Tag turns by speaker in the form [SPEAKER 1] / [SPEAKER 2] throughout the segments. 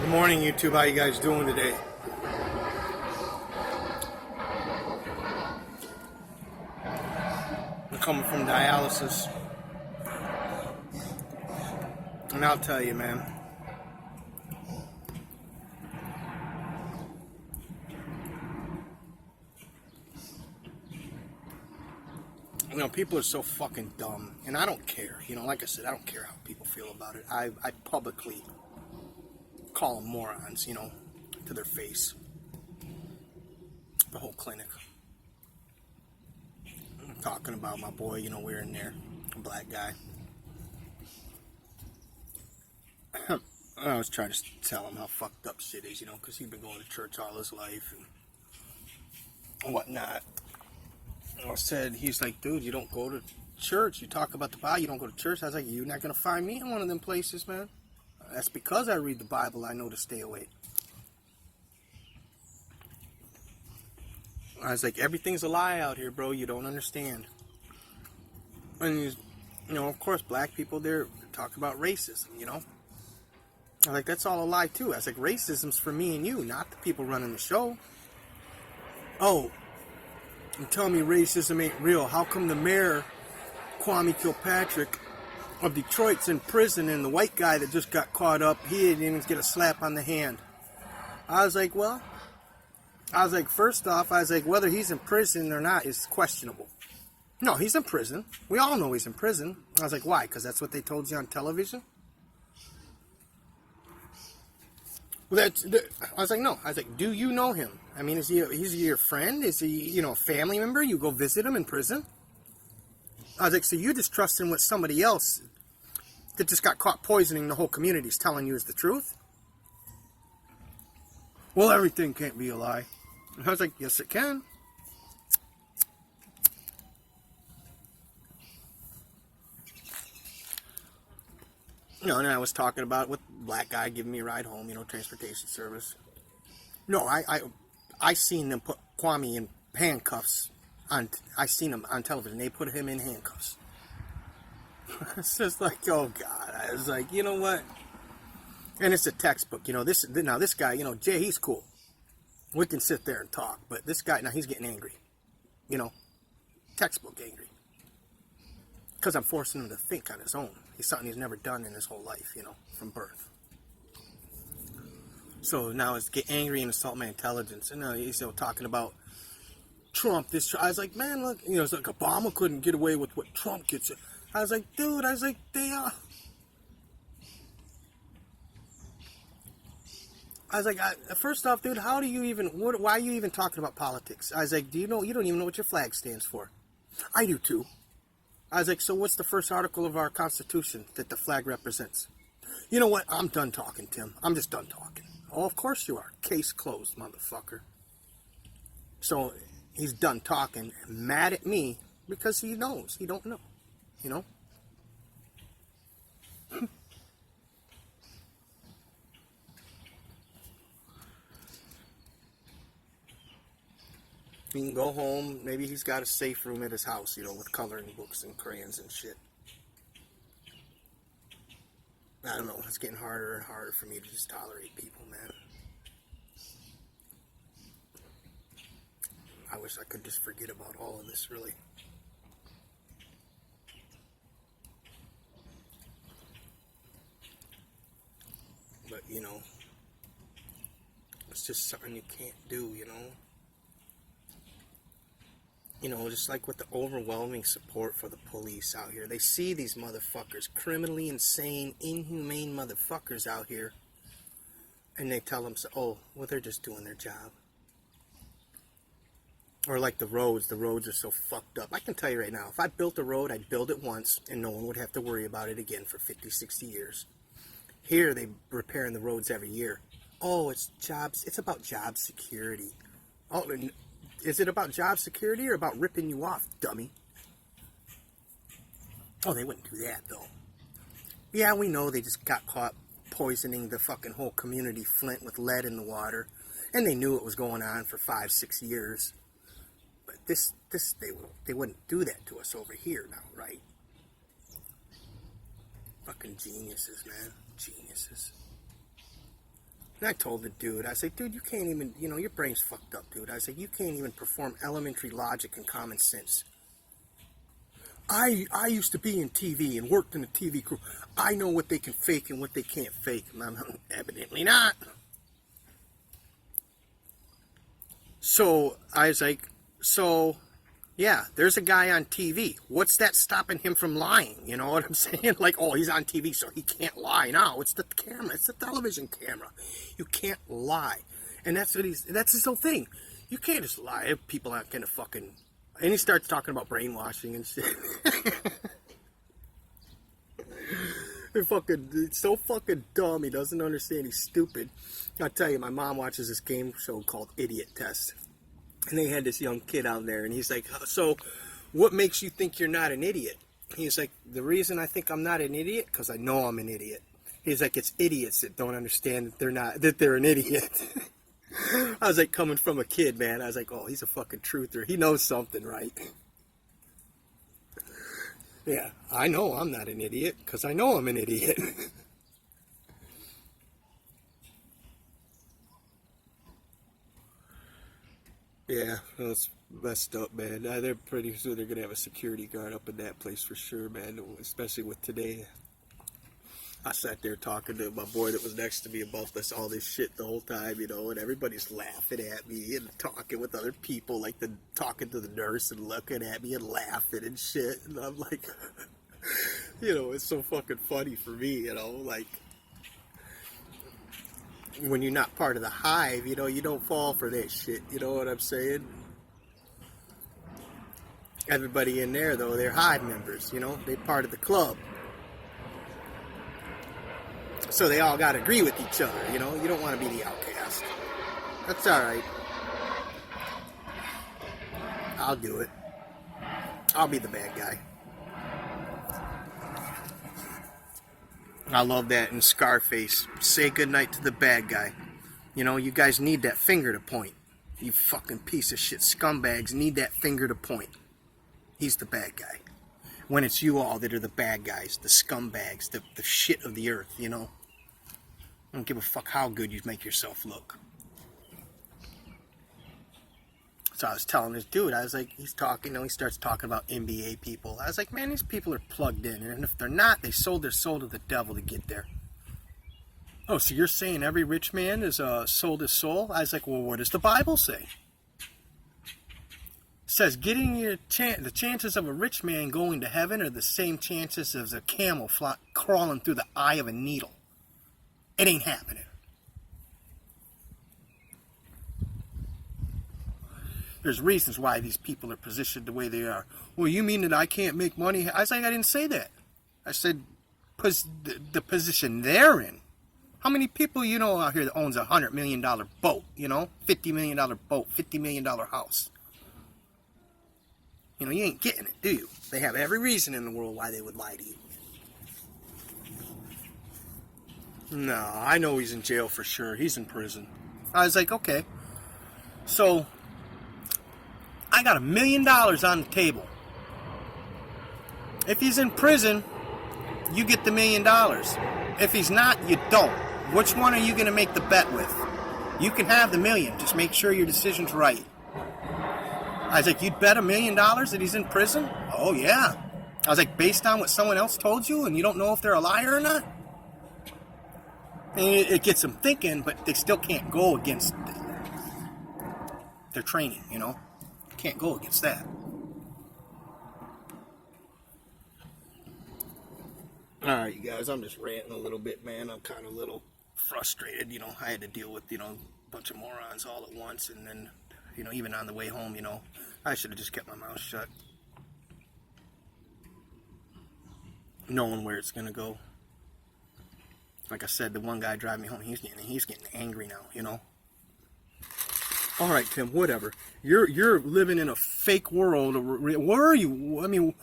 [SPEAKER 1] Good morning, YouTube. How you guys doing today? I'm coming from dialysis, and I'll tell you, man. You know, people are so fucking dumb, and I don't care. You know, like I said, I don't care how people feel about it. I publicly call them morons, you know, to their face. The whole clinic. I'm talking about my boy, you know, we're in there, a black guy. I was trying to tell him how fucked up shit is, you know, because he's been going to church all his life and whatnot. I said, he's like, dude, you don't go to church. You talk about the Bible, you don't go to church. I was like, you're not going to find me in one of them places, man. That's because I read the Bible, I know to stay away. I was like, everything's a lie out here, bro. You don't understand. And, you know, of course, black people, they're talking about racism, you know. I was like, that's all a lie, too. I was like, racism's for me and you, not the people running the show. Oh, and tell me racism ain't real. How come the mayor, Kwame Kilpatrick of Detroit's in prison, and the white guy that just got caught up, he didn't even get a slap on the hand? I was like, well, first off, whether he's in prison or not is questionable. No, he's in prison. We all know he's in prison. I was like, why? Because that's what they told you on television? Well, I was like, no. I was like, do you know him? I mean, is he your friend? Is he, you know, a family member? You go visit him in prison? I was like, so you just trust him with somebody else that just got caught poisoning the whole community is telling you is the truth? Well, everything can't be a lie. I was like, yes, it can. You know, and I was talking about with black guy giving me a ride home, you know, transportation service. No, I seen them put Kwame in handcuffs. I seen him on television. They put him in handcuffs. It's just like, oh God. I was like, you know what? And it's a textbook, you know. This guy, you know, Jay, he's cool. We can sit there and talk, but this guy now he's getting angry, you know, textbook angry, because I'm forcing him to think on his own. He's something he's never done in his whole life, you know, from birth. So now it's get angry and assault my intelligence, and he's still talking about Trump. I was like, man, look, you know, it's like Obama couldn't get away with what Trump gets. I was like, dude, they are. I was like, first off, dude, how do you even, why are you even talking about politics? I was like, you don't even know what your flag stands for. I do too. I was like, so what's the first article of our Constitution that the flag represents? You know what? I'm done talking, Tim. I'm just done talking. Oh, of course you are. Case closed, motherfucker. So he's done talking, mad at me because he knows. He don't know, you know? He can go home. Maybe he's got a safe room at his house, you know, with coloring books and crayons and shit. I don't know. It's getting harder and harder for me to just tolerate people, man. I wish I could just forget about all of this, really. But, you know, it's just something you can't do, you know? You know, just like with the overwhelming support for the police out here. They see these motherfuckers, criminally insane, inhumane motherfuckers out here. And they tell them, oh, well, they're just doing their job. Or like the roads are so fucked up. I can tell you right now, if I built a road, I'd build it once, and no one would have to worry about it again for 50, 60 years. Here, they're repairing the roads every year. Oh, it's about job security. Oh, is it about job security or about ripping you off, dummy? Oh, they wouldn't do that, though. Yeah, we know they just got caught poisoning the fucking whole community, Flint, with lead in the water. And they knew it was going on for 5, 6 years. But they wouldn't do that to us over here now, right? Fucking geniuses, man. Geniuses. And I told the dude, I said, dude, you can't even, your brain's fucked up, dude. I said, you can't even perform elementary logic and common sense. I used to be in TV and worked in the TV crew. I know what they can fake and what they can't fake. Evidently not. So I was like, yeah, there's a guy on TV. What's that stopping him from lying? You know what I'm saying? Like, oh, he's on TV, so he can't lie. No, it's the camera. It's the television camera. You can't lie. And that's his whole thing. You can't just lie. People aren't going to fucking... And he starts talking about brainwashing and shit. It's so fucking dumb. He doesn't understand. He's stupid. I'll tell you, my mom watches this game show called Idiot Test. And they had this young kid out there, and he's like, so what makes you think you're not an idiot? He's like, the reason I think I'm not an idiot, because I know I'm an idiot. He's like, it's idiots that don't understand that they're an idiot. I was like, coming from a kid, man, I was like, oh, he's a fucking truther. He knows something, right? Yeah, I know I'm not an idiot, because I know I'm an idiot. Yeah, that's messed up, man. They're pretty soon they're going to have a security guard up in that place for sure, man, especially with today. I sat there talking to my boy that was next to me about all this shit the whole time, and everybody's laughing at me and talking with other people, like talking to the nurse and looking at me and laughing and shit. And I'm like, it's so fucking funny for me, like, when you're not part of the hive, you don't fall for that shit, you know what I'm saying? Everybody in there, though, they're hive members, they're part of the club. So they all got to agree with each other, you don't want to be the outcast. That's alright. I'll do it. I'll be the bad guy. I love that in Scarface. Say goodnight to the bad guy. You guys need that finger to point. You fucking piece of shit scumbags need that finger to point. He's the bad guy. When it's you all that are the bad guys, the scumbags, the shit of the earth, I don't give a fuck how good you make yourself look. So I was telling this dude, I was like, he's talking, he starts talking about NBA people. I was like, man, these people are plugged in, and if they're not, they sold their soul to the devil to get there. Oh, so you're saying every rich man is sold his soul? I was like, well, what does the Bible say? It says, getting the chances of a rich man going to heaven are the same chances as a camel crawling through the eye of a needle. It ain't happening. There's reasons why these people are positioned the way they are. Well, you mean that I can't make money? I was like, I didn't say that. I said the position they're in. How many people out here that owns a $100 million boat, $50 million boat, $50 million house? You ain't getting it, do you? They have every reason in the world why they would lie to you. No, I know he's in jail for sure. He's in prison. I was like, okay. So, I got $1 million on the table. If he's in prison, you get the $1 million. If he's not, you don't. Which one are you going to make the bet with? You can have the $1 million. Just make sure your decision's right. I was like, you'd bet $1 million that he's in prison? Oh, yeah. I was like, based on what someone else told you, and you don't know if they're a liar or not? And it gets them thinking, but they still can't go against their training, Can't go against that. Alright, you guys, I'm just ranting a little bit, man. I'm kind of a little frustrated, I had to deal with, a bunch of morons all at once, and then, even on the way home, I should have just kept my mouth shut. Knowing where it's going to go. Like I said, the one guy driving me home, he's getting angry now, All right, Tim, whatever. You're living in a fake world. Where are you? I mean,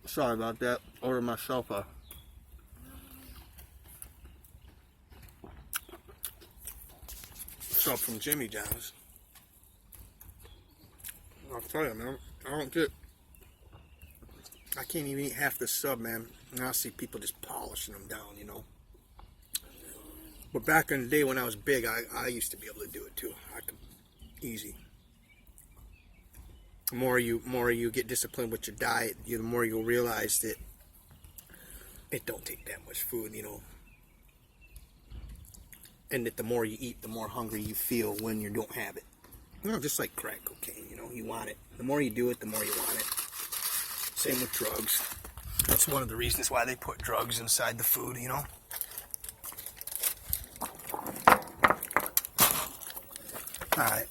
[SPEAKER 1] sorry about that. Order myself a sub from Jimmy John's. I'll tell you, man, I don't get I can't even eat half the sub, man. And I see people just polishing them down, you know. But back in the day when I was big, I used to be able to do it too. I could, easy. The more you get disciplined with your diet, the more you'll realize that it don't take that much food, you know. And that the more you eat, the more hungry you feel when you don't have it. You know, just like crack cocaine, you know, you want it. The more you do it, the more you want it. Same with drugs. That's one of the reasons why they put drugs inside the food, you know. Alright,